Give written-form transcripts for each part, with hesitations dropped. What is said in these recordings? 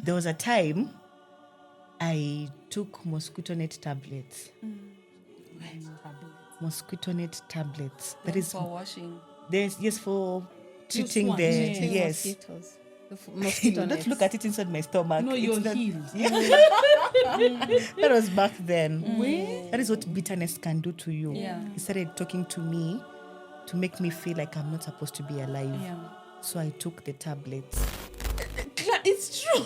there was a time I took mosquito net tablets. Mosquito net tablets. That is for washing. Yes, for treating Treating yes. mosquitoes. Mosquito Don't nets. look at it inside my stomach. No, It's you're not- healed. That was back then. Where? That is what bitterness can do to you. Yeah. He started talking to me to make me feel like I'm not supposed to be alive. Yeah. So I took the tablets. It's true.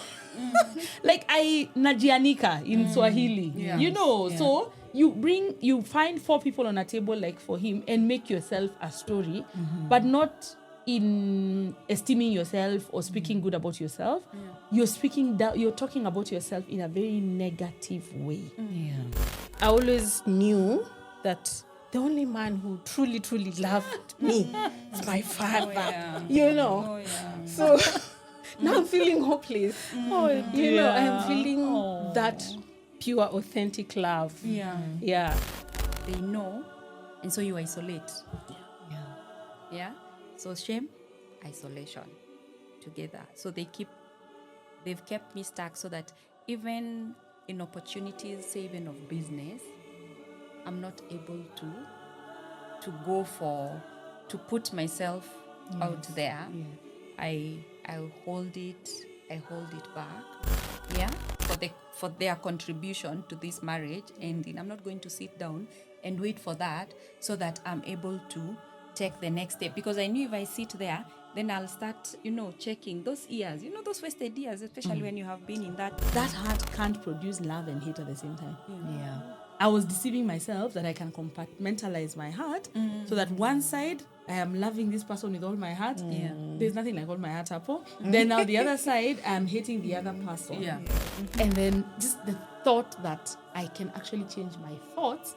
Like najianika in Swahili. Yeah. You know, Yeah. so you find 4 people on a table like for him and make yourself a story, but not in esteeming yourself or speaking good about yourself. You're talking about yourself in a very negative way. Yeah. I always knew that the only man who truly, truly loved me is my father. You know. Oh, yeah. So now I'm feeling hopeless. You know, I'm feeling that pure, authentic love. Yeah. Yeah. They know, and so you isolate. Yeah. Yeah. So shame, isolation, together. So they've kept me stuck, so that even in opportunities, say even of business, I'm not able to go to put myself out there. I hold it back. Yeah. For their contribution to this marriage ending. I'm not going to sit down and wait for that, so that I'm able to take the next step. Because I knew if I sit there, then I'll start, checking those years, those wasted years, especially when you have been in that. That heart can't produce love and hate at the same time. Yeah. I was deceiving myself that I can compartmentalize my heart, so that one side I am loving this person with all my heart. Yeah. There's nothing like all my heart apple. Then now the other side I'm hating the other person. Yeah. And then just the thought that I can actually change my thoughts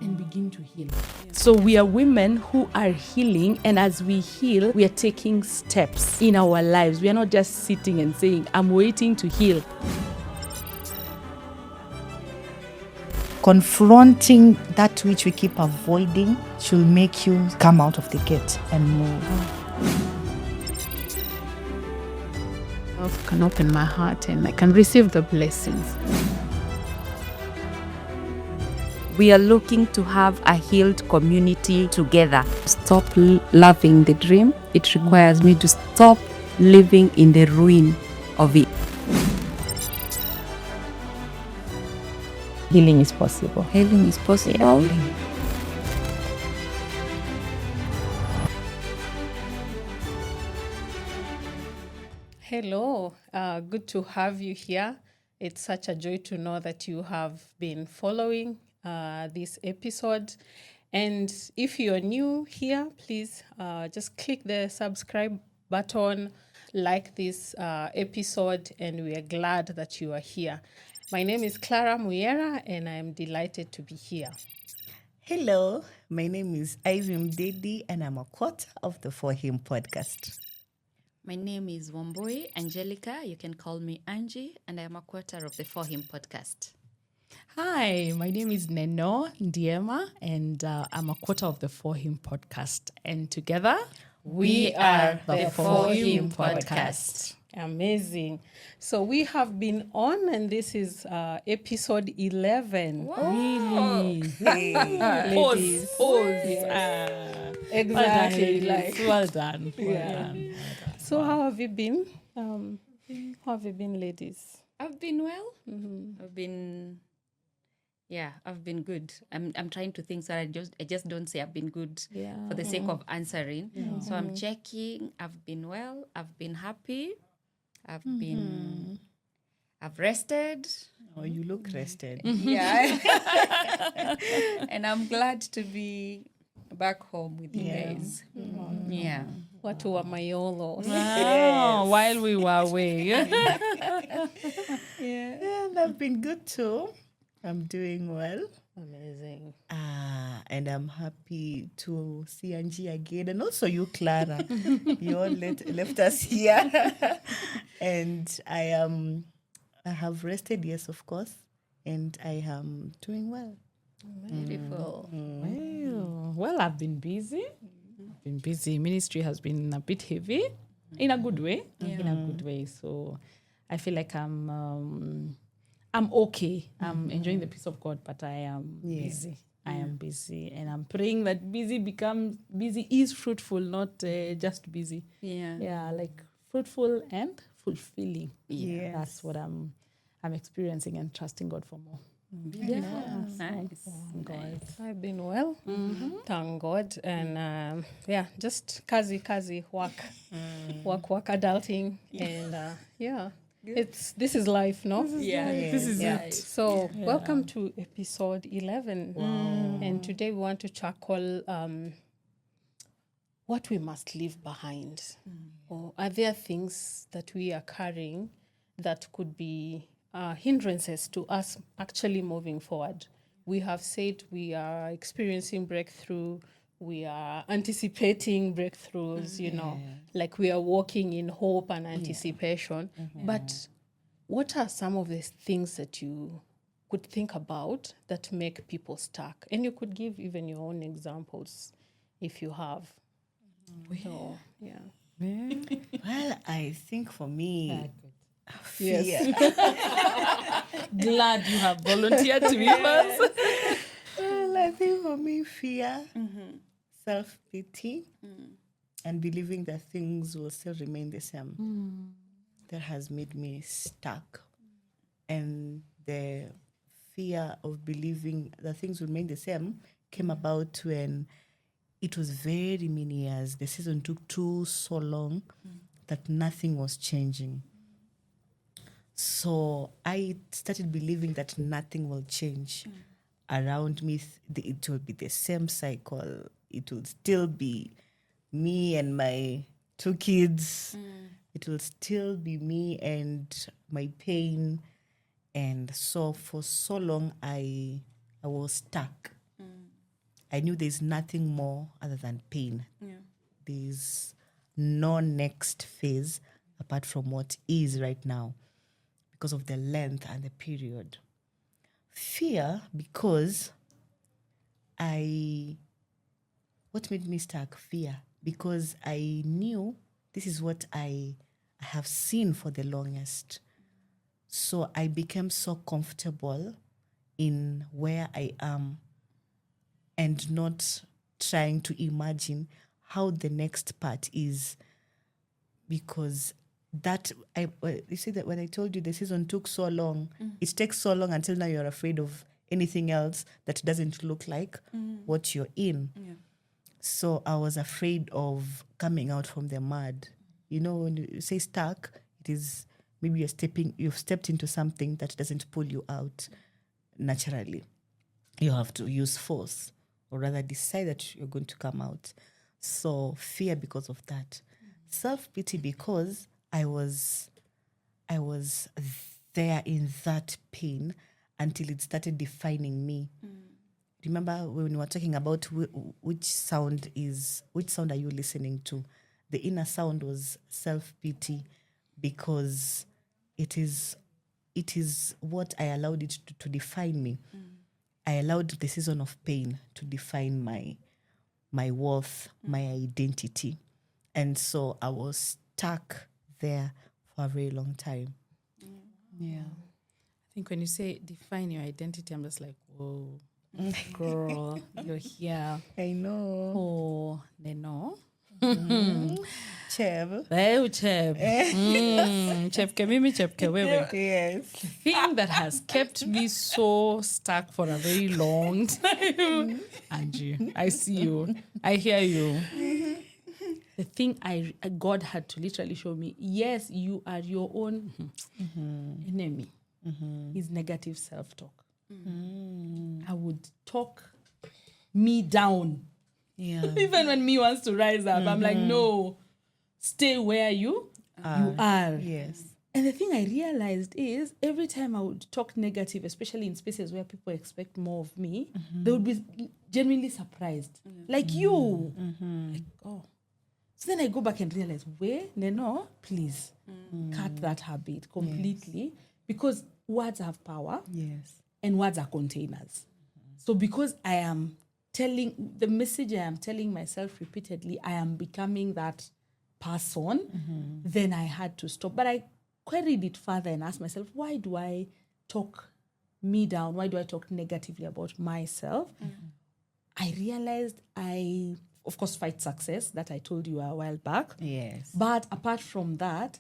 and begin to heal. So we are women who are healing, and as we heal, we are taking steps in our lives. We are not just sitting and saying, I'm waiting to heal. Confronting that which we keep avoiding should make you come out of the gate and move. I can open my heart and I can receive the blessings. We are looking to have a healed community together. Stop loving the dream. It requires me to stop living in the ruin of it. Healing is possible. Healing is possible. Hello, good to have you here. It's such a joy to know that you have been following this episode. And if you're new here, please just click the subscribe button, like this episode, and we are glad that you are here. My name is Clara Muyera, and I am delighted to be here. Hello, my name is Irene Dedi, and I'm a quarter of the For Him podcast. My name is Wamboi Angelica. You can call me Angie, and I am a quarter of the For Him podcast. Hi, my name is Neno Ndiema, and I'm a quarter of the For Him podcast. And together, We are the For For Him Him podcast. Amazing. So we have been on, and this is episode 11. Really? Ladies. Exactly. Well done. Well Yeah. done. So how have you been? How have you been, ladies? I've been well. I've been good. I'm trying to think, so I just don't say I've been good for the sake of answering. So I'm checking. I've been well. I've been happy. I've rested. Oh, you look rested. Yeah. And I'm glad to be back home with you guys. Yeah. What were my yolos? Oh, while we were away. Yeah, and I've been good too. I'm doing well. Amazing. And I'm happy to see Angie again, and also you, Clara. You all left us here. And I have rested, yes, of course, and I am doing well. Beautiful. Well, I've been busy. Ministry has been a bit heavy, in a good way. In a good way. So I feel like I'm okay. I'm enjoying the peace of God, but I am busy. I am busy, and I'm praying that busy is fruitful, not just busy. Yeah, like fruitful and fulfilling. Yes. That's what I'm experiencing and trusting God for more. Nice. I've been well. Thank God. And just kazi, work, work, adulting. And this is life, no? This is it. So welcome to episode 11. And today we want to tackle what we must leave behind. Or are there things that we are carrying that could be hindrances to us actually moving forward? We have said we are experiencing breakthrough. We are anticipating breakthroughs, like we are walking in hope and anticipation. But what are some of the things that you could think about that make people stuck? And you could give even your own examples if you have. So, Well, I think for me, yes. Glad you have volunteered to be us. well, I think for me, fear, self-pity, and believing that things will still remain the same. That has made me stuck. And the fear of believing that things will remain the same came about when it was very many years. The season took so long that nothing was changing. So I started believing that nothing will change around me. It will be the same cycle. It will still be me and my 2 kids. It will still be me and my pain. And so for so long, I was stuck. I knew there's nothing more other than pain. There's no next phase apart from what is right now because of the length and the period. Fear, because what made me stuck? Fear, because I knew this is what I have seen for the longest. So I became so comfortable in where I am and not trying to imagine how the next part is, because you see that when I told you the season took so long, it takes so long until now you're afraid of anything else that doesn't look like what you're in. So I was afraid of coming out from the mud. When you say stuck, it is maybe you've stepped into something that doesn't pull you out naturally. You have to use force, or rather decide that you're going to come out. So fear because of that. Self-pity because I was there in that pain until it started defining me. Remember when we were talking about which sound are you listening to? The inner sound was self-pity because it is what I allowed it to define me. I allowed the season of pain to define my worth, my identity. And so I was stuck there for a very long time. Yeah. I think when you say define your identity, I'm just like, whoa, girl, you're here. I know. Oh, no. Chev. Chepke mimi, chepke wewe. Yes. Thing that has kept me so stuck for a very long time. Angie, I see you. I hear you. The thing God had to literally show me, yes, you are your own enemy. Is negative self-talk. I would talk me down. Yeah. Even when me wants to rise up, I'm like, no, stay where you are. Yes. And the thing I realized is every time I would talk negative, especially in spaces where people expect more of me, they would be genuinely surprised. Like you. Like, oh. So then I go back and realize, no, please cut that habit completely. Yes. Because words have power. Yes. And words are containers. So because I am the message I am telling myself repeatedly, I am becoming that person, then I had to stop. But queried it further and asked myself, why do I talk me down? Why do I talk negatively about myself? I realized I, of course, fight success, that I told you a while back. Yes. But apart from that,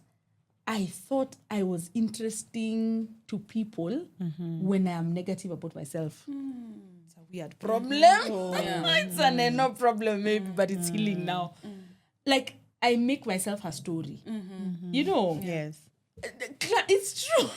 I thought I was interesting to people when I am negative about myself. It's a weird problem. It's an no problem, maybe, but it's healing now. Like, I make myself a story. You know? Yes. It's true.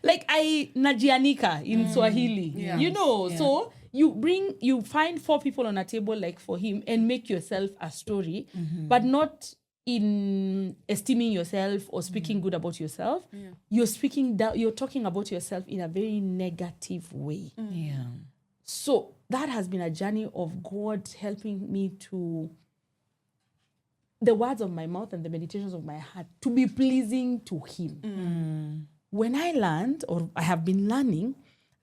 Like I najianika in Swahili. You know, so you find 4 people on a table like for him and make yourself a story, but not in esteeming yourself or speaking good about yourself. You're talking about yourself in a very negative way. Yeah. So that has been a journey of God helping me to the words of my mouth and the meditations of my heart to be pleasing to him. When I learned, or I have been learning,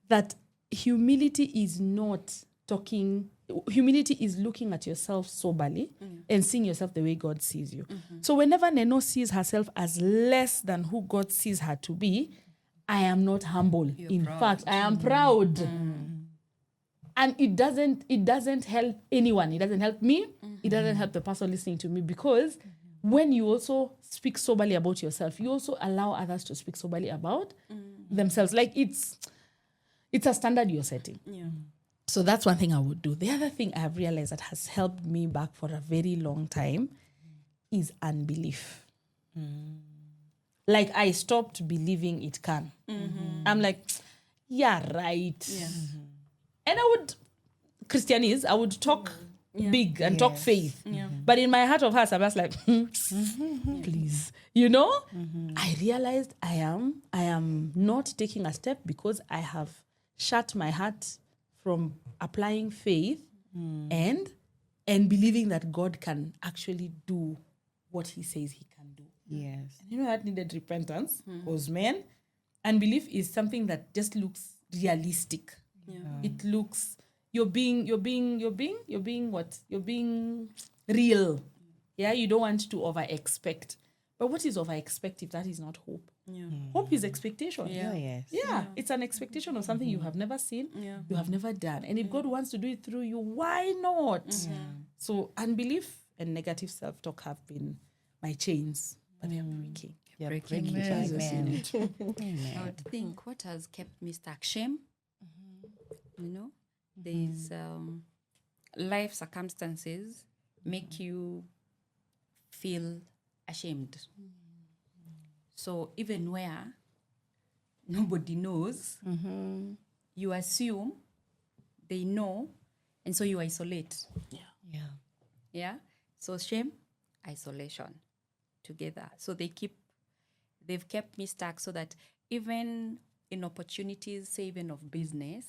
that humility is not humility is looking at yourself soberly and seeing yourself the way God sees you. So whenever Neno sees herself as less than who God sees her to be, I am not humble. In fact, I am proud. And it doesn't help anyone. It doesn't help me. It doesn't help the person listening to me, because when you also speak soberly about yourself, you also allow others to speak soberly about themselves. Like it's a standard you're setting. So that's one thing I would do. The other thing I have realized that has helped me back for a very long time is unbelief. Like I stopped believing it can. I'm like, yeah, right. And I would, Christianese, I would talk big and talk faith. But in my heart of hearts, I was like, please. You know? I realized I am not taking a step because I have shut my heart from applying faith and believing that God can actually do what he says he can do. Yes. And you know that needed repentance, because man, unbelief is something that just looks realistic. It looks you're being what? You're being real. Yeah, you don't want to over expect. But what is over expect if that is not hope? Hope is expectation. Yes. Yeah, it's an expectation of something you have never seen, you have never done. And if God wants to do it through you, why not? So unbelief and negative self-talk have been my chains, but they're breaking. Breaking. Amen. I would think, what has kept me stuck? Shame. You know, there's life circumstances make you feel ashamed. So even where nobody knows, you assume they know, and so you isolate. Yeah. So shame, isolation, together. So they've kept me stuck, so that even in opportunities, say even of business,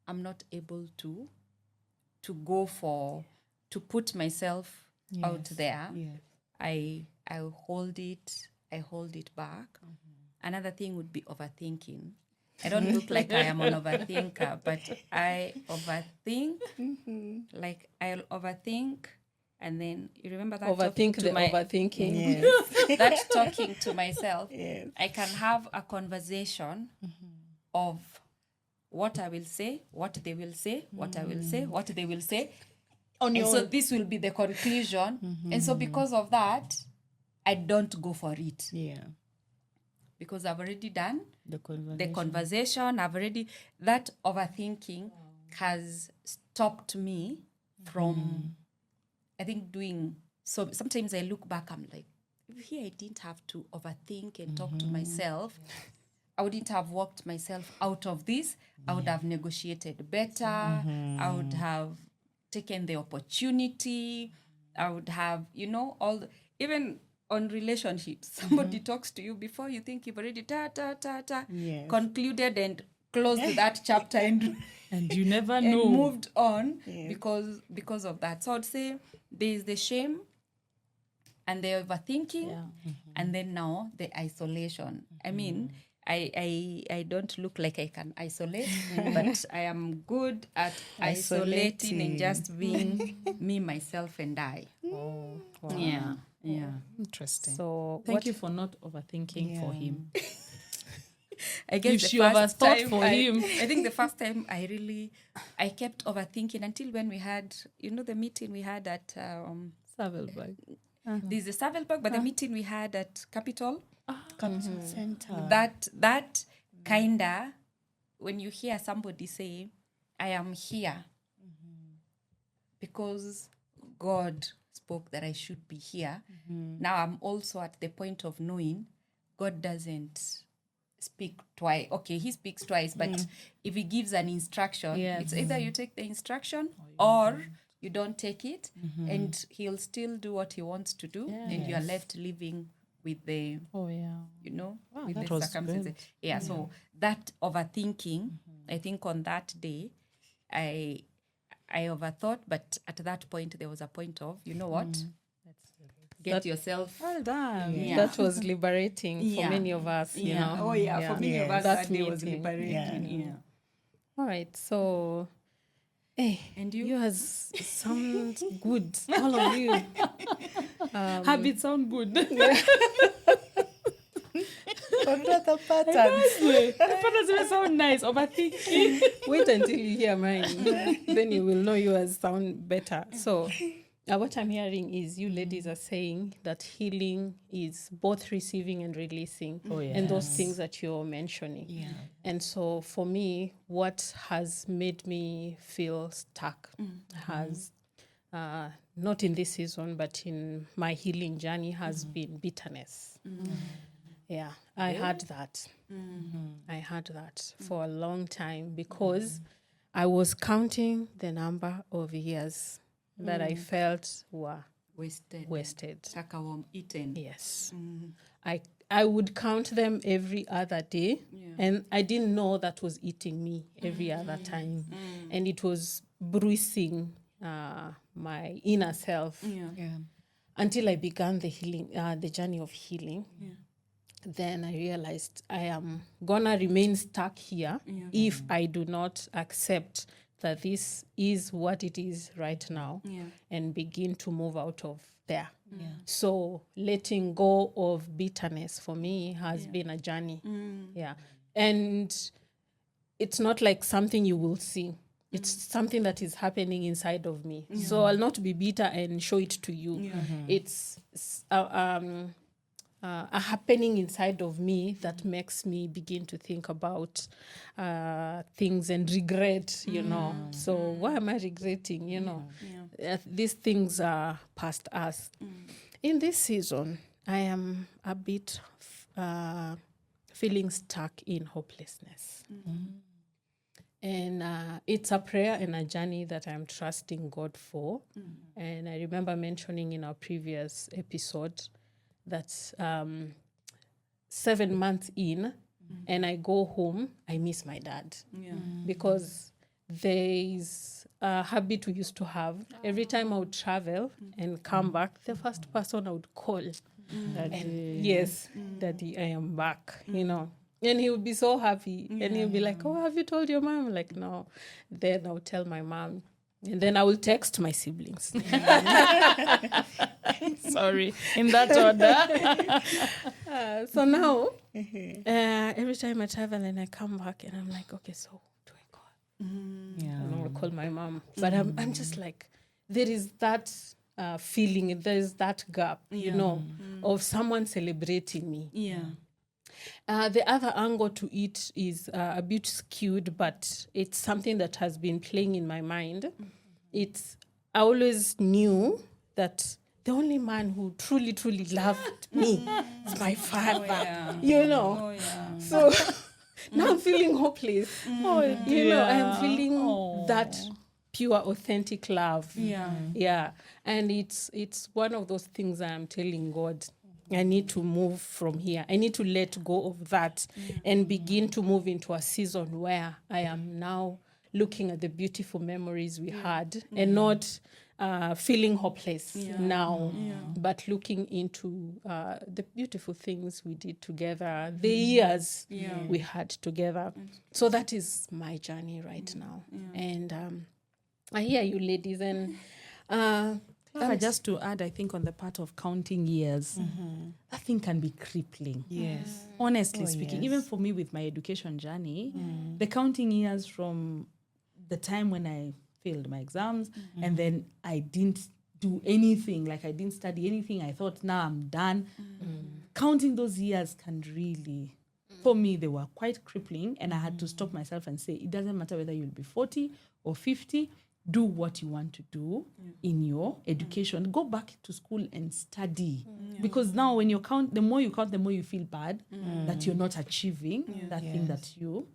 I'm not able to go to put myself out there. I hold it back. Another thing would be overthinking. I don't look like I am an overthinker, but I overthink. Like I'll overthink, and then you remember that overthinking. that talking to myself. I can have a conversation of what I will say, what they will say, what I will say, what they will say. So this will be the conclusion. And so because of that, I don't go for it. Because I've already done the conversation. That overthinking has stopped me from, I think, doing. So sometimes I look back, I'm like, if here I didn't have to overthink and talk to myself, I wouldn't have walked myself out of this. I would have negotiated better. I would have taken the opportunity. I would have, even on relationships, somebody talks to you before you think you've already concluded and closed that chapter and you never and know. moved on because of that. So I'd say there's the shame and the overthinking, and then now the isolation. I mean, I don't look like I can isolate, but I am good at isolating and just being me, myself, and I. Wow. Yeah. Yeah. Interesting. So Thank you for not overthinking for him. I guess She overthought for him. I think the first time I kept overthinking until when we had, the meeting we had at Savelberg. there's a Savelberg, but the meeting we had at Capitol, Capital Center. that kinda, when you hear somebody say, I am here because God spoke that I should be here. Now I'm also at the point of knowing God doesn't speak twice. Okay, he speaks twice, but if he gives an instruction, it's either you take the instruction or you don't take it, and he'll still do what he wants to do, and you're left living with the, with that the was circumstances. good. So that overthinking, I think on that day, I overthought, but at that point, there was a point of, you know what? Get yourself. Well done. Yeah. that was liberating for Yeah. many of us, you know. Oh, yeah. For many of us, That that day was meeting. liberating. Yeah. All right, so, hey, And you? you guys sound good, all of you. Habits sound good. Other patterns. Patterns sound nice. Overthinking. Wait until you hear mine, then you will know yours sound better. So, what I'm hearing is you ladies are saying that healing is both receiving and releasing, and those things that you're mentioning. Yeah. And so for me, what has made me feel stuck has, not in this season, but in my healing journey, has been bitterness. Yeah, I had that. I had that for a long time because I was counting the number of years that I felt were wasted. Chakawom eaten. Yes. I would count them every other day, and I didn't know that was eating me every other time. And it was bruising my inner self until I began the healing, the journey of healing. Then I realized I am gonna remain stuck here if I do not accept that this is what it is right now and begin to move out of there. So letting go of bitterness for me has been a journey. And it's not like something you will see. It's something that is happening inside of me. So I'll not be bitter and show it to you. It's a happening inside of me that makes me begin to think about things and regret, you know. So why am I regretting, you know? These things are past us. In this season, I am a bit feeling stuck in hopelessness. And it's a prayer and a journey that I'm trusting God for. And I remember mentioning in our previous episode that 7 months in, and I go home, I miss my dad. Because there is a habit we used to have. Every time I would travel and come back, the first person I would call. And yes, Daddy, I am back, you know. And he would be so happy. And he'll be like, oh, have you told your mom? I'm like, no. Then I'll tell my mom. And then I will text my siblings. Sorry, in that order. So now, every time I travel and I come back and I'm like, okay, so who do I call? And I'll call my mom. But I'm just like, there is that feeling, there is that gap, you know, of someone celebrating me. The other angle to it is a bit skewed, but it's something that has been playing in my mind. I always knew that the only man who truly, truly loved me is my father, you know. So now I'm feeling hopeless. You know, I'm feeling that pure, authentic love. And it's one of those things I'm telling God, I need to move from here. I need to let go of that and begin to move into a season where I am now looking at the beautiful memories we had and not feeling hopeless now, but looking into the beautiful things we did together, the years we had together. So that is my journey right now. And I hear you ladies, and Clara, just to add, I think on the part of counting years, that thing can be crippling. Yes. Honestly Oh, speaking, yes. even for me with my education journey, the counting years from the time when I failed my exams and then I didn't do anything, like I didn't study anything, I thought now I'm done. Counting those years can really, for me, they were quite crippling, and I had to stop myself and say, it doesn't matter whether you'll be 40 or 50, do what you want to do in your education. Go back to school and study. Because now when you count, the more you count, the more you feel bad that you're not achieving that thing that you,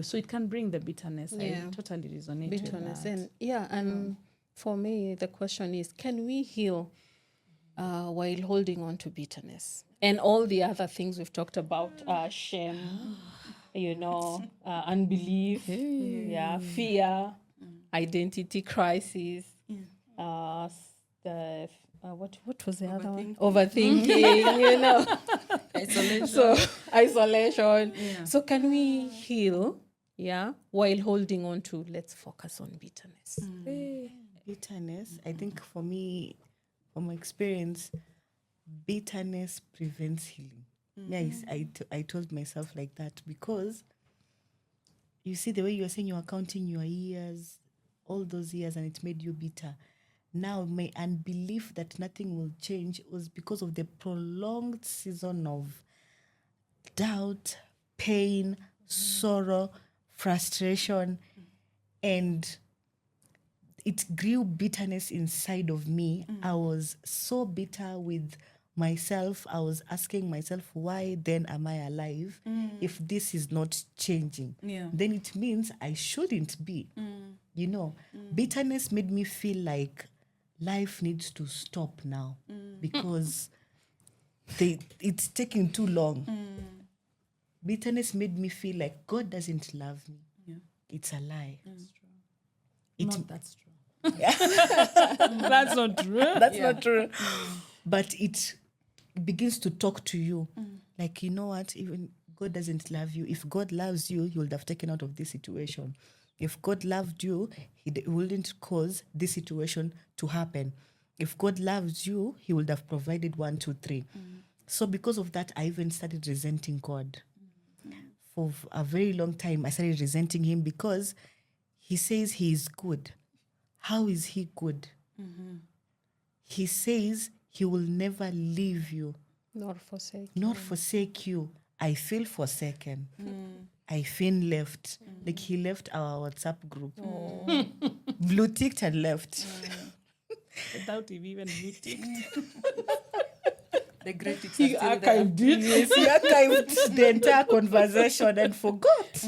so it can bring the bitterness. Yeah. I totally resonate Bitterness. with that. And for me, the question is, can we heal while holding on to bitterness and all the other things we've talked about? Shame, unbelief, fear, identity crisis, what was the other one? Overthinking, Isolation. So isolation. So can we heal, while holding on to, let's focus on bitterness. Bitterness, I think for me, from my experience, bitterness prevents healing. Yes, I told myself like that, because you see the way you were saying you were counting your years, all those years, and it made you bitter. Now my unbelief that nothing will change was because of the prolonged season of doubt, pain, sorrow, frustration, and it grew bitterness inside of me. I was so bitter with myself. I was asking myself, why then am I alive if this is not changing? Then it means I shouldn't be. Bitterness made me feel like life needs to stop now because it's taking too long. Bitterness made me feel like God doesn't love me. It's a lie. That's true. That's not true. That's not true. But it begins to talk to you. Like, you know what? Even God doesn't love you. If God loves you, he would have taken out of this situation. If God loved you, he wouldn't cause this situation to happen. If God loves you, he would have provided 1, 2, 3. So because of that, I even started resenting God. For a very long time, I started resenting him because he says he is good. How is he good? He says he will never leave you, Not forsake. not forsake you. I feel forsaken. I feel left. Like he left our WhatsApp group. Blue ticked and left. Without him even meeting. The graphics He are still there. archived it. Yes, he archived the entire conversation and forgot.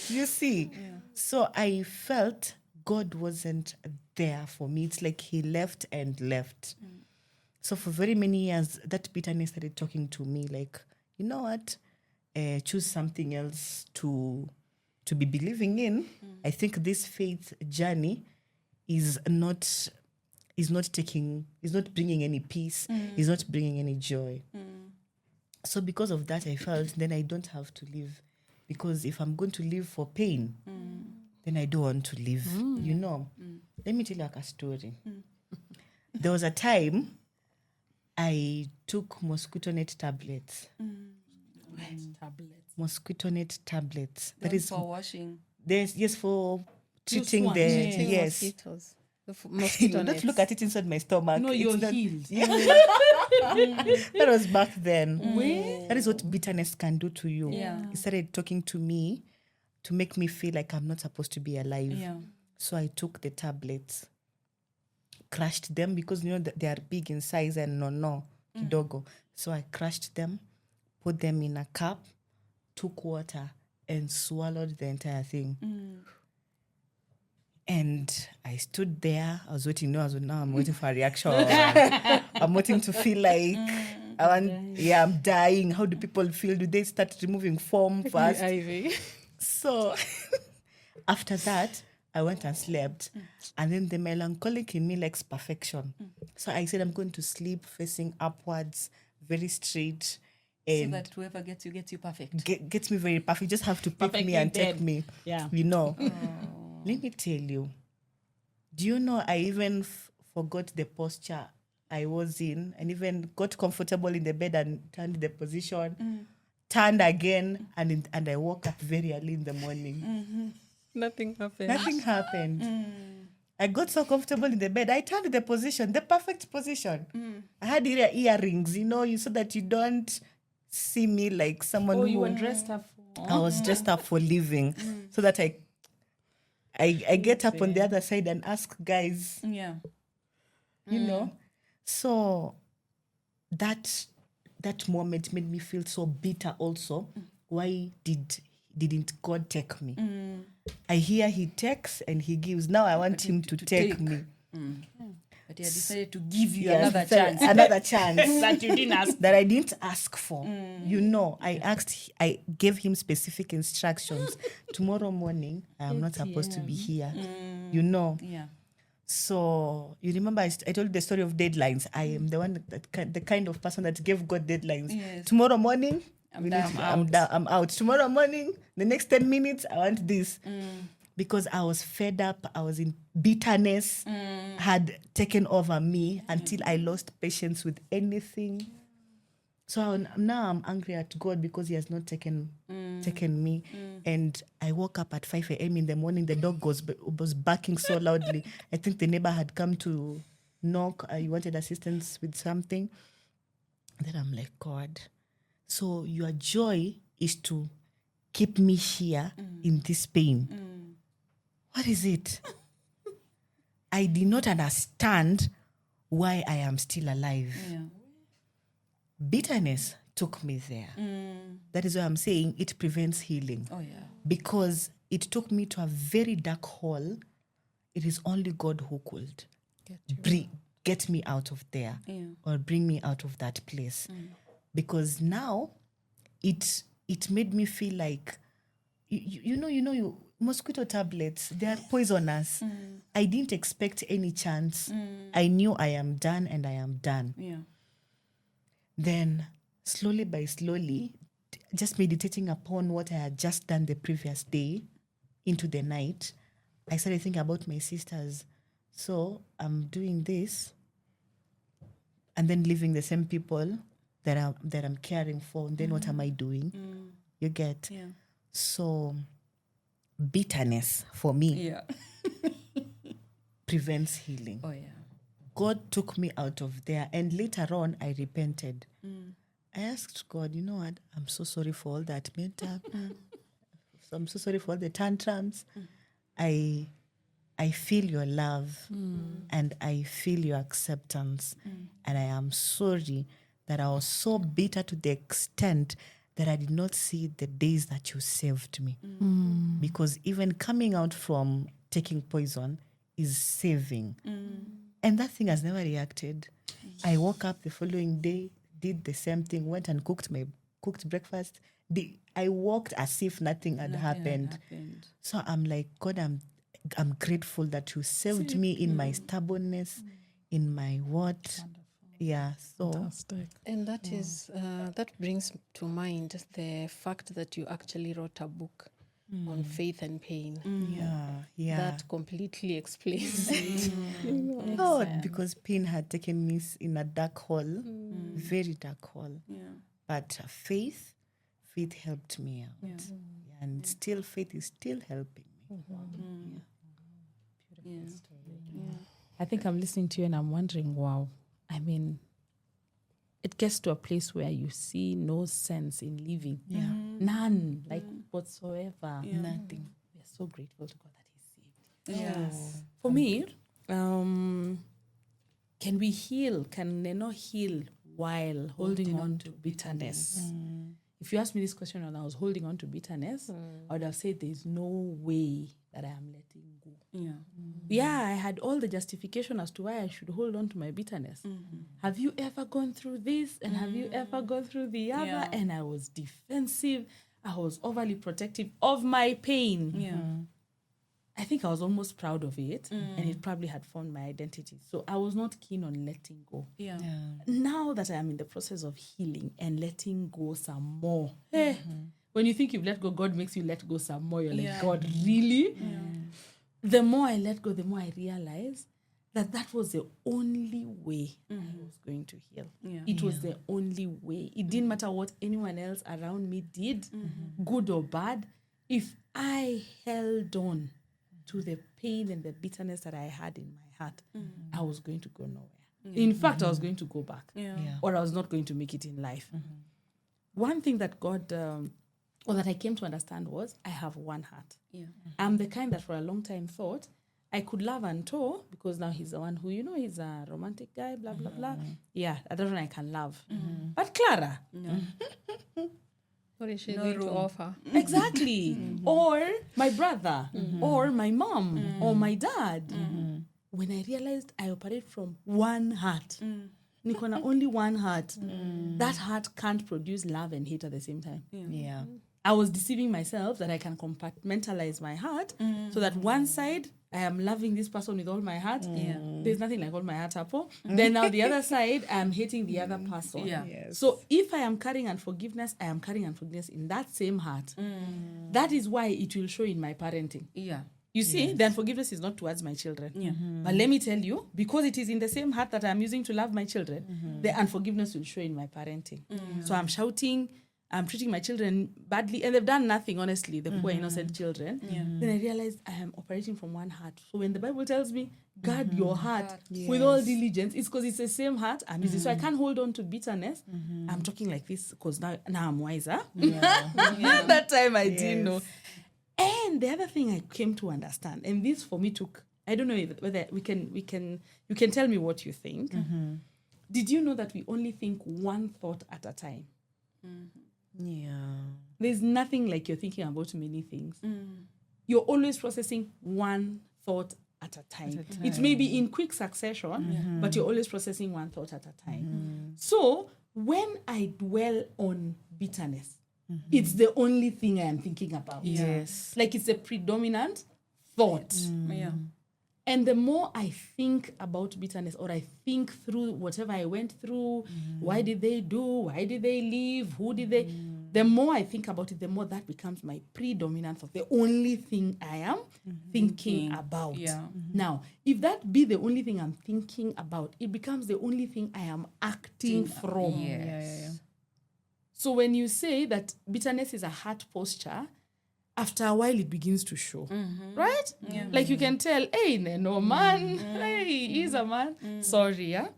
You see? So I felt God wasn't there for me. It's like he left and left. So for very many years, that bitterness started talking to me like, you know what? Choose something else to be believing in. I think this faith journey is not bringing any peace, is not bringing any joy. So because of that, I felt then I don't have to live, because if I'm going to live for pain, then I don't want to live. Let me tell you a story. There was a time I took mosquito net tablets. Mosquito net tablets. That is for washing. for treating swans. the Treating yes. mosquitoes. Mosquito Don't nets. look at it inside my stomach. No, It's you're not- healed. That was back then. Where? That is what bitterness can do to you. Yeah. It started talking to me to make me feel like I'm not supposed to be alive. Yeah. So I took the tablets, crushed them because they are big in size and kidogo. So I crushed them, put them in a cup, took water, and swallowed the entire thing. And I stood there. I was waiting. I'm waiting for a reaction. I'm waiting to feel like I'm dying. How do people feel? Do they start removing foam first? Ivy. So after that, I went and slept. And then the melancholic in me likes perfection. So I said, I'm going to sleep facing upwards, very straight. So And that whoever gets you perfect. gets me very perfect. You just have to pick me Perfectly and dead. take me. Yeah. Let me tell you. Do you know I even, forgot the posture I was in, and even got comfortable in the bed and turned the position, turned again, and I woke up very early in the morning. Nothing happened. Nothing happened. I got so comfortable in the bed. I turned the position, the perfect position. I had earrings, so that you don't see me like someone Oh, who you were dressed up for... I was dressed up for living, so that I get up on the other side and ask guys, Yeah. So that moment made me feel so bitter also. Why didn't God take me? I hear he takes and he gives. Now I want him to take me. But he had decided to give you Yes, another chance. Another chance That you didn't ask. that I didn't ask for. I gave him specific instructions. Tomorrow morning, I am not supposed to be here. Yeah. So you remember I told you the story of deadlines. I am the one the kind of person that gave God deadlines. Yes. Tomorrow morning, I'm out. Tomorrow morning, the next 10 minutes, I want this. Because I was fed up, I was in bitterness, had taken over me until I lost patience with anything. So now I'm angry at God because he has not taken me. And I woke up at 5 a.m. in the morning. The dog was barking so loudly. I think the neighbor had come to knock. He wanted assistance with something. Then I'm like, God, so your joy is to keep me here in this pain. What is it? I did not understand why I am still alive. Yeah. Bitterness took me there. That is why I'm saying it prevents healing. Oh, yeah. Because it took me to a very dark hole. It is only God who could get me out of there or bring me out of that place. Because now it made me feel like, mosquito tablets, they are poisonous. I didn't expect any chance. I knew I am done and I am done. Yeah. Then, slowly by slowly, just meditating upon what I had just done the previous day into the night, I started thinking about my sisters. So, I'm doing this and then leaving the same people that I'm caring for. And then what am I doing? You get? Yeah. So, bitterness for me Yeah. prevents healing. Oh, yeah. God took me out of there, and later on, I repented. I asked God, you know what? I'm so sorry for all that mental. So I'm so sorry for all the tantrums. I feel your love, and I feel your acceptance, and I am sorry that I was so bitter to the extent that I did not see the days that you saved me. Because even coming out from taking poison is saving. And that thing has never reacted. I woke up the following day, did the same thing, went and cooked breakfast. I walked as if nothing had happened. So I'm like, God, I'm grateful that you saved me in my stubbornness, in my what. Yeah, so. Fantastic. And that is that brings to mind the fact that you actually wrote a book on faith and pain. Yeah. That completely explains it. Oh, because pain had taken me in a dark hole, very dark hole. Yeah. But faith helped me out. Yeah, and still faith is still helping me. I think I'm listening to you and I'm wondering, wow, I mean, it gets to a place where you see no sense in living. Yeah. None, like whatsoever. Nothing. We're so grateful to God that He saved. Yes. For me, can we heal? Can they not heal while holding on to bitterness? If you asked me this question and I was holding on to bitterness, I would have said there's no way that I am letting go. Yeah. Yeah, I had all the justification as to why I should hold on to my bitterness. Have you ever gone through this? And have you ever gone through the other? Yeah. And I was defensive. I was overly protective of my pain. Yeah. I think I was almost proud of it, and it probably had formed my identity. So I was not keen on letting go. Yeah. Now that I am in the process of healing and letting go some more, when you think you've let go, God makes you let go some more. You're like, God, really? The more I let go, the more I realize that was the only way I was going to heal. Yeah. It was the only way. It didn't matter what anyone else around me did, good or bad. If I held on to the pain and the bitterness that I had in my heart, I was going to go nowhere. In fact, I was going to go back, or I was not going to make it in life. One thing that God, or that I came to understand was, I have one heart. Yeah. I'm the kind that for a long time thought I could love Anto because now he's the one who, he's a romantic guy, blah, blah, blah. Yeah, I don't know I can love. But Clara, What is she going to offer? exactly. Or my brother, or my mom, or my dad. When I realized I operate from one heart, niko na only one heart, that heart can't produce love and hate at the same time. Yeah. I was deceiving myself that I can compartmentalize my heart so that one side I am loving this person with all my heart. There's nothing like all my heart apple. Then now the other side, I'm hating the other person. Yeah. Yes. So if I am carrying unforgiveness, I am carrying unforgiveness in that same heart. That is why it will show in my parenting. Yeah. You see, the unforgiveness is not towards my children. But let me tell you, because it is in the same heart that I'm using to love my children, the unforgiveness will show in my parenting. So I'm shouting, I'm treating my children badly, and they've done nothing, honestly, the poor innocent children. Then I realized I am operating from one heart. So when the Bible tells me, guard your heart with all diligence, it's because it's the same heart I'm using. So I can't hold on to bitterness. I'm talking like this because now I'm wiser. That time I didn't know. And the other thing I came to understand, and this for me took, I don't know whether you can tell me what you think. Did you know that we only think one thought at a time? Yeah. There's nothing like you're thinking about many things. You're always processing one thought at a time. It may be in quick succession, but you're always processing one thought at a time. So when I dwell on bitterness, it's the only thing I am thinking about. Yes. Like it's a predominant thought. Yeah. And the more I think about bitterness, or I think through whatever I went through, why did they do, why did they leave, who did they, the more I think about it, the more that becomes my predominant thought, the only thing I am thinking about. Yeah. Now, if that be the only thing I'm thinking about, it becomes the only thing I am acting from. Yes. So when you say that bitterness is a heart posture, after a while it begins to show, right? Yeah. Like you can tell, hey, no man, hey, he's a man. Sorry, yeah.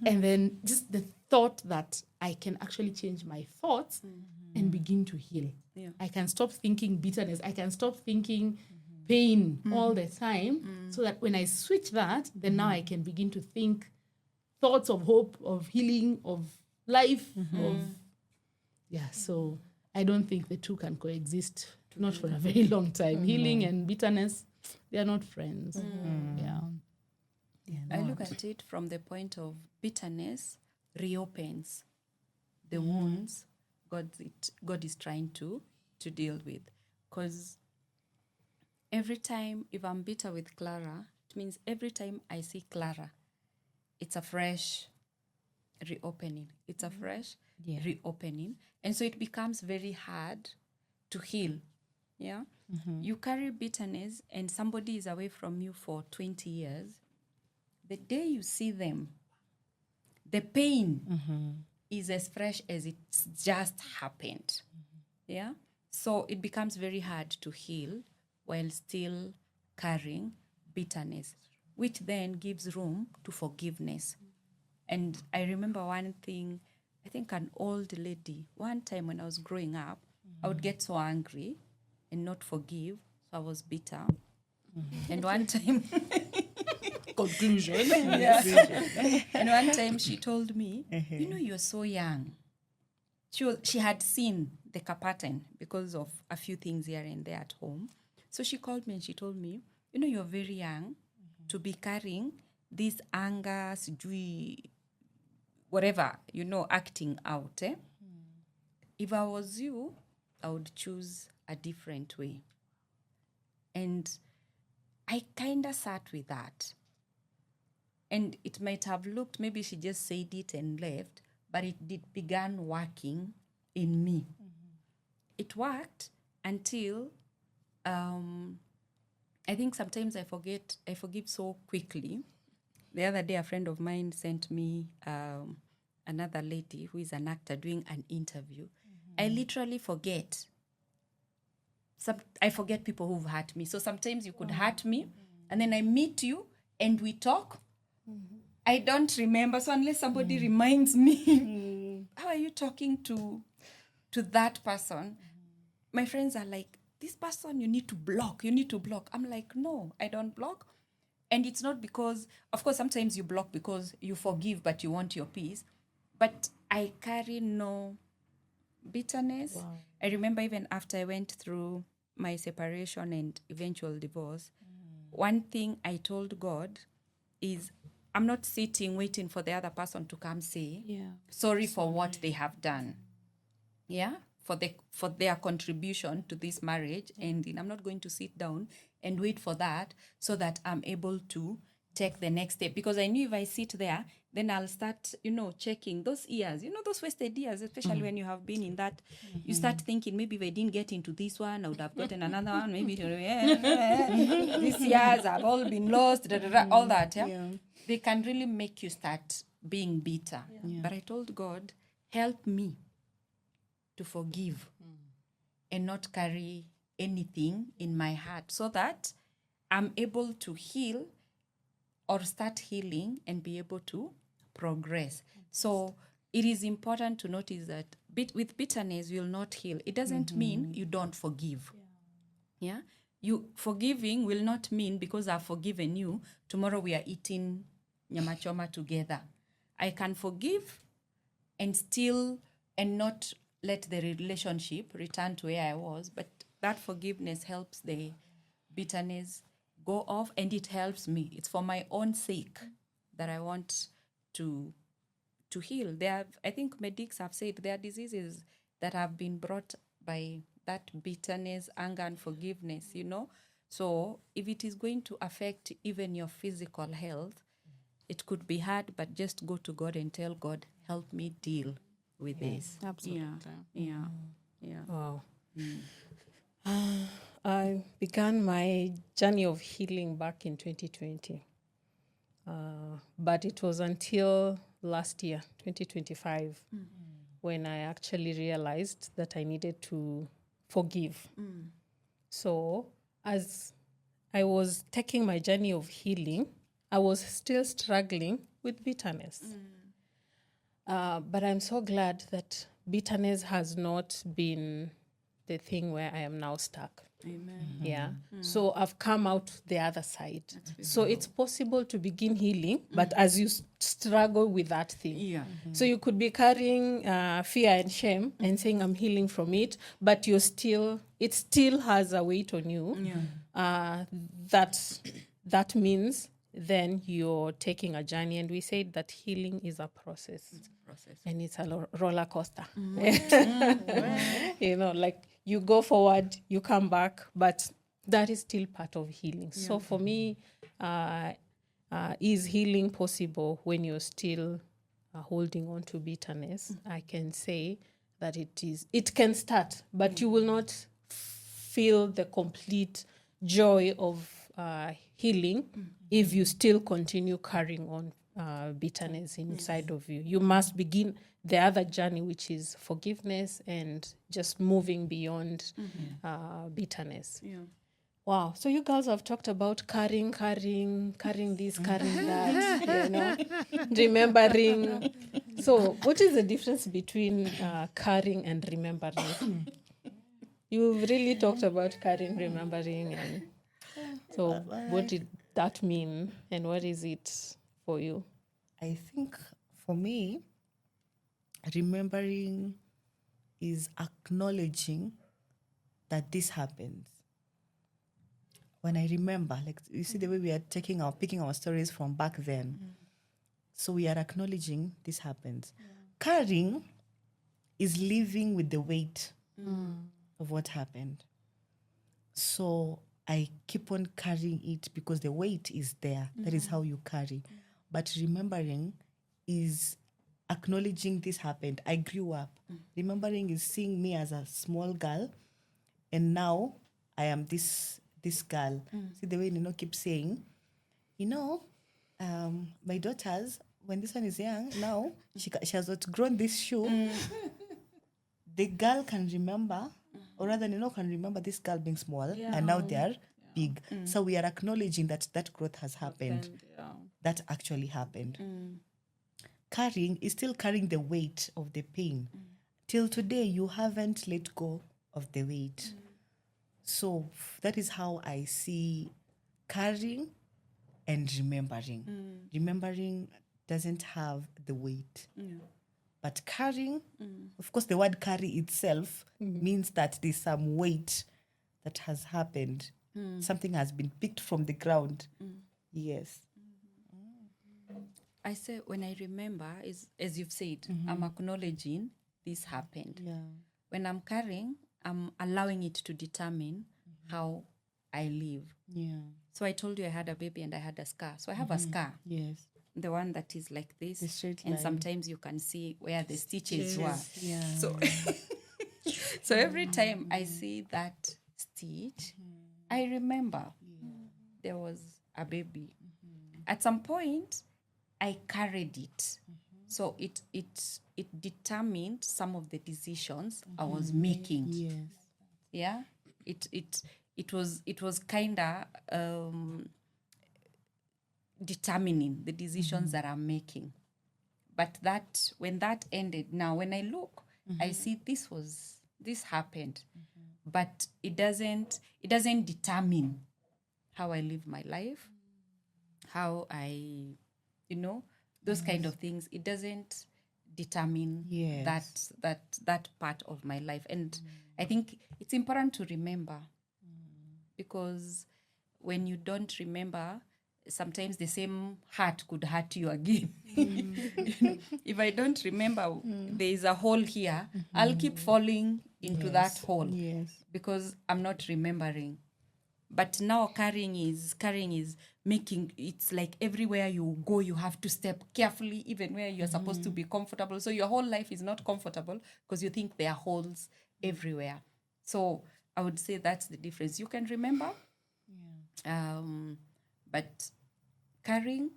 And then just the thought that I can actually change my thoughts and begin to heal. Yeah. I can stop thinking bitterness. I can stop thinking pain all the time, so that when I switch that, then now I can begin to think thoughts of hope, of healing, of life, of so I don't think the two can coexist, not for a very long time. Healing and bitterness, they are not friends. I look at it from the point of bitterness reopens the wounds God is trying to deal with. Because every time, if I'm bitter with Clara, it means every time I see Clara, it's a fresh reopening. It's a fresh reopening. And so it becomes very hard to heal. Yeah. You carry bitterness and somebody is away from you for 20 years. The day you see them, the pain is as fresh as it's just happened. Yeah. So it becomes very hard to heal while still carrying bitterness, which then gives room to forgiveness. And I remember one thing, I think an old lady, one time when I was growing up, I would get so angry and not forgive, so I was bitter. And one time, Conclusion. and one time she told me, you're so young. She had seen the pattern because of a few things here and there at home. So she called me and she told me, you're very young to be carrying this anger, sijui, whatever, acting out. If I was you, I would choose a different way. And I kind of sat with that. And it might have looked, maybe she just said it and left, but it began working in me. It worked until I think sometimes I forgive so quickly. The other day, a friend of mine sent me another lady who is an actor doing an interview. I literally forget. I forget people who've hurt me. So sometimes you could hurt me, and then I meet you and we talk. I don't remember. So unless somebody reminds me, how are you talking to that person? My friends are like, this person you need to block. You need to block. I'm like, no, I don't block. And it's not because, of course, sometimes you block because you forgive, but you want your peace. But I carry no bitterness. Wow. I remember even after I went through my separation and eventual divorce, one thing I told God is, I'm not sitting waiting for the other person to come say, sorry for what they have done. Yeah, for their contribution to this marriage. And I'm not going to sit down and wait for that so that I'm able to take the next step. Because I knew if I sit there, then I'll start, checking those years, those wasted years, especially when you have been in that, you start thinking, maybe if I didn't get into this one, I would have gotten another one. Maybe these years have all been lost, all that. Yeah? They can really make you start being bitter. But I told God, help me to forgive and not carry anything in my heart, so that I'm able to heal or start healing and be able to progress. So it is important to notice that with bitterness, you'll not heal. It doesn't mean you don't forgive. Yeah? You forgiving will not mean because I've forgiven you, tomorrow we are eating nyama choma together. I can forgive and not let the relationship return to where I was, but that forgiveness helps the bitterness go off, and it helps me. It's for my own sake that I want to heal. I think medics have said there are diseases that have been brought by that bitterness, anger, and forgiveness, So if it is going to affect even your physical health, it could be hard, but just go to God and tell God, help me deal with this. Absolutely. Yeah. Wow. I began my journey of healing back in 2020. But it was until last year, 2025, when I actually realized that I needed to forgive. So as I was taking my journey of healing, I was still struggling with bitterness. But I'm so glad that bitterness has not been the thing where I am now stuck. Amen. Yeah. So I've come out the other side. So it's possible to begin healing, but as you struggle with that thing. Yeah. So you could be carrying fear and shame and saying, I'm healing from it, but it still has a weight on you. That means then you're taking a journey. And we said that healing is a process. It's a process. And it's a roller coaster. Like you go forward, you come back, but that is still part of healing. Yeah. So for me, is healing possible when you're still holding on to bitterness? I can say that it can start, but you will not feel the complete joy of healing if you still continue carrying on bitterness inside of you. You must begin the other journey, which is forgiveness and just moving beyond bitterness. Yeah. Wow. So you girls have talked about carrying this, carrying that, remembering. So what is the difference between carrying and remembering? You've really talked about carrying, remembering, and so what did that mean, and what is it for you? I think for me, remembering is acknowledging that this happens. When I remember, like you see the way we are picking our stories from back then. So we are acknowledging this happens. Carrying is living with the weight of what happened. So I keep on carrying it because the weight is there. That is how you carry. But remembering is acknowledging this happened. I grew up. Remembering is seeing me as a small girl, and now I am this girl. See the way Nino keeps saying, My daughters, when this one is young, now she has outgrown this shoe. The girl can remember, or rather, can remember this girl being small, and now they are big. So we are acknowledging that growth has happened. That actually happened. Carrying is still carrying the weight of the pain. Till today, you haven't let go of the weight. So that is how I see carrying and remembering. Remembering doesn't have the weight. But carrying, of course, the word carry itself means that there's some weight that has happened. Something has been picked from the ground. Yes. I say when I remember, is as you've said, I'm acknowledging this happened. Yeah. When I'm carrying, I'm allowing it to determine how I live. Yeah. So I told you I had a baby and I had a scar. So I have a scar, Yes. the one that is like this. The straight and line. sometimes you can see where the stitches were. Yeah. So, so every time I see that stitch, I remember there was a baby. At some point, I carried it. So it determined some of the decisions I was making. Yes. Yeah, it was kinda determining the decisions that I'm making. But that when that ended, now when I look, I see this happened, but it doesn't determine how I live my life, how I, those kind of things. It doesn't determine Yes. that part of my life. And I think it's important to remember, because when you don't remember, sometimes the same heart could hurt you again. If I don't remember there is a hole here, I'll keep falling into that hole because I'm not remembering. But now carrying is making, it's like everywhere you go, you have to step carefully, even where you're supposed to be comfortable. So your whole life is not comfortable because you think there are holes everywhere. So I would say that's the difference. You can remember, but carrying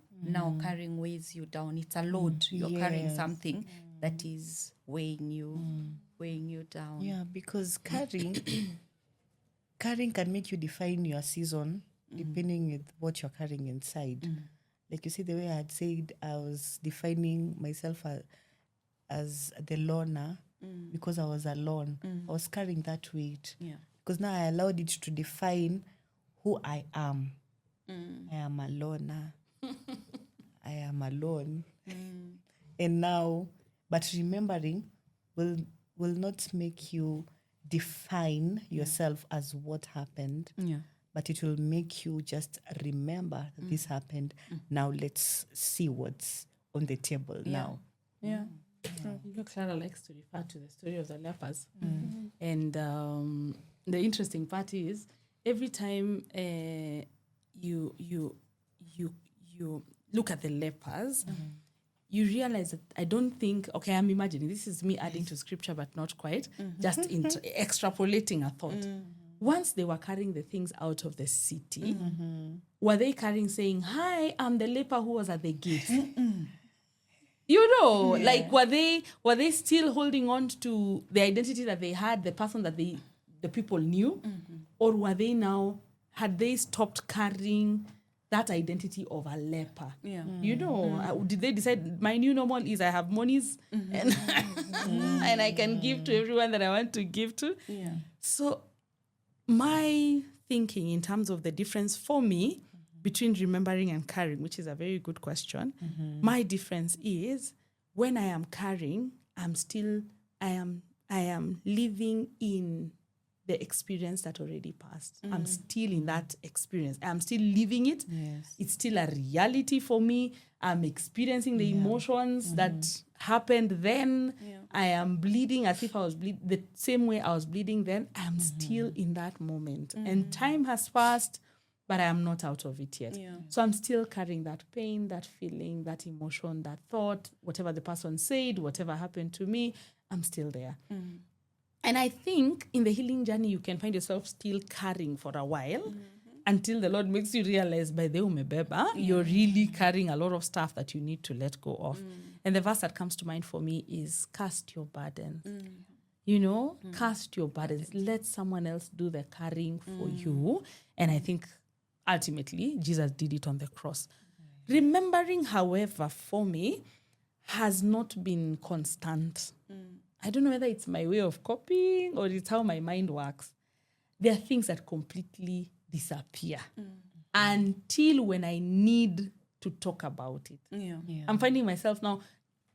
weighs you down. It's a load. You're carrying something that is weighing you down. Yeah, because carrying can make you define your season depending on what you're carrying inside. Like you see, the way I had said, I was defining myself as the loner because I was alone. I was carrying that weight. Yeah. Because now I allowed it to define who I am. I am a loner. I am alone. And now, but remembering will not make you define yourself as what happened, but it will make you just remember that this happened. Now let's see what's on the table now. Yeah. Clara likes to refer to the story of the lepers. And the interesting part is every time you look at the lepers, you realize that I don't think, okay, I'm imagining, this is me adding to scripture, but not quite, just extrapolating a thought. Once they were carrying the things out of the city, were they carrying saying, "Hi, I'm the leper who was at the gate"? Like were they still holding on to the identity that they had, the person that the people knew? Or were they now, had they stopped carrying that identity of a leper? Did they decide my new normal is I have monies and and I can give to everyone that I want to give to? So my thinking in terms of the difference for me between remembering and carrying, which is a very good question, my difference is when I am carrying, I am living in the experience that already passed. I'm still in that experience. I'm still living it. It's still a reality for me. I'm experiencing the emotions that happened then. I am bleeding as if I was bleeding the same way I was bleeding then. I'm still in that moment. And time has passed, but I am not out of it yet. So I'm still carrying that pain, that feeling, that emotion, that thought, whatever the person said, whatever happened to me, I'm still there. And I think in the healing journey, you can find yourself still carrying for a while until the Lord makes you realize by the umebeba, you're really carrying a lot of stuff that you need to let go of. And the verse that comes to mind for me is cast your burdens. You know, cast your burdens. Let someone else do the carrying for you. And I think ultimately Jesus did it on the cross. Remembering, however, for me, has not been constant. I don't know whether it's my way of copying or it's how my mind works. There are things that completely disappear until when I need to talk about it. I'm finding myself now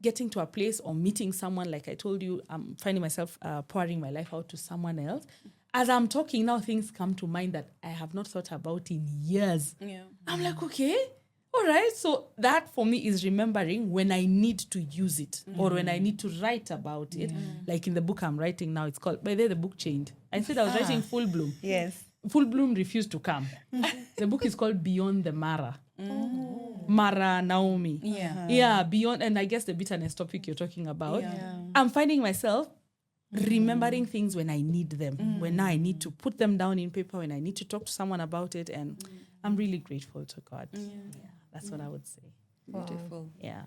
getting to a place or meeting someone, like I told you, I'm finding myself pouring my life out to someone else. As I'm talking now, things come to mind that I have not thought about in years. I'm like, okay, all right. So that for me is remembering when I need to use it or when I need to write about it. Like in the book I'm writing now, it's called, by the way, the book changed. I said I was writing Full Bloom. Yes. Full Bloom refused to come. The book is called Beyond the Mara. Mara Naomi. Yeah, beyond, and I guess the bitterness topic you're talking about. I'm finding myself remembering things when I need them, when I need to put them down in paper, when I need to talk to someone about it, and I'm really grateful to God. That's what I would say. Beautiful. Yeah.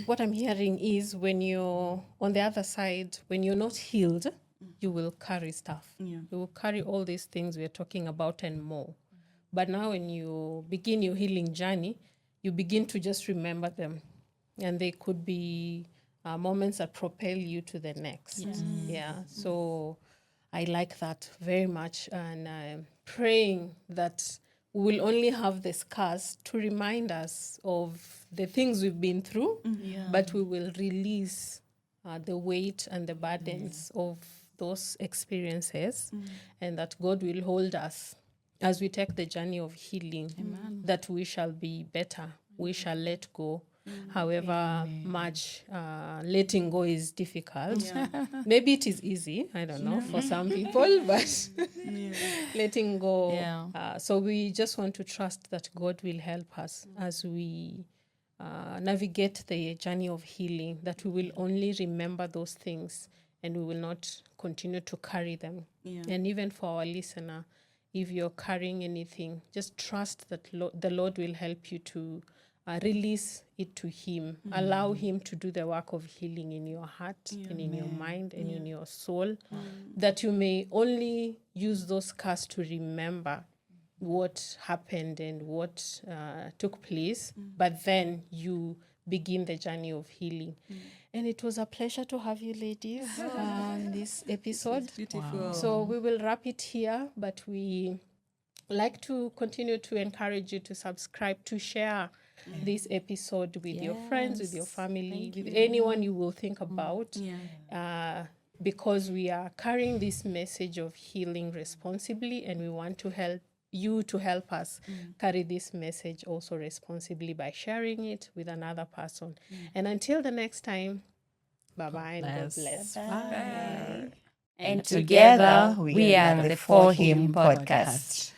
What I'm hearing is when you're on the other side, when you're not healed, you will carry stuff. You will carry all these things we're talking about and more. But now when you begin your healing journey, you begin to just remember them. And they could be moments that propel you to the next. So I like that very much. And I'm praying that we will only have the scars to remind us of the things we've been through, but we will release the weight and the burdens of those experiences, and that God will hold us as we take the journey of healing, that we shall be better, we shall let go. However much letting go is difficult. Maybe it is easy, I don't know, for some people, but letting go. So we just want to trust that God will help us as we navigate the journey of healing, that we will only remember those things and we will not continue to carry them. And even for our listener, if you're carrying anything, just trust that the Lord will help you to release it to Him. Allow Him to do the work of healing in your heart and in your mind and in your soul, that you may only use those scars to remember what happened and what took place, but then you begin the journey of healing. And it was a pleasure to have you ladies on this episode. Beautiful. So we will wrap it here, but we like to continue to encourage you to subscribe, to share this episode with your friends, with your family, with anyone you will think about, because we are carrying this message of healing responsibly, and we want to help you to help us carry this message also responsibly by sharing it with another person. And until the next time, bye-bye and God bless. Bye. And Together we are the For Him podcast.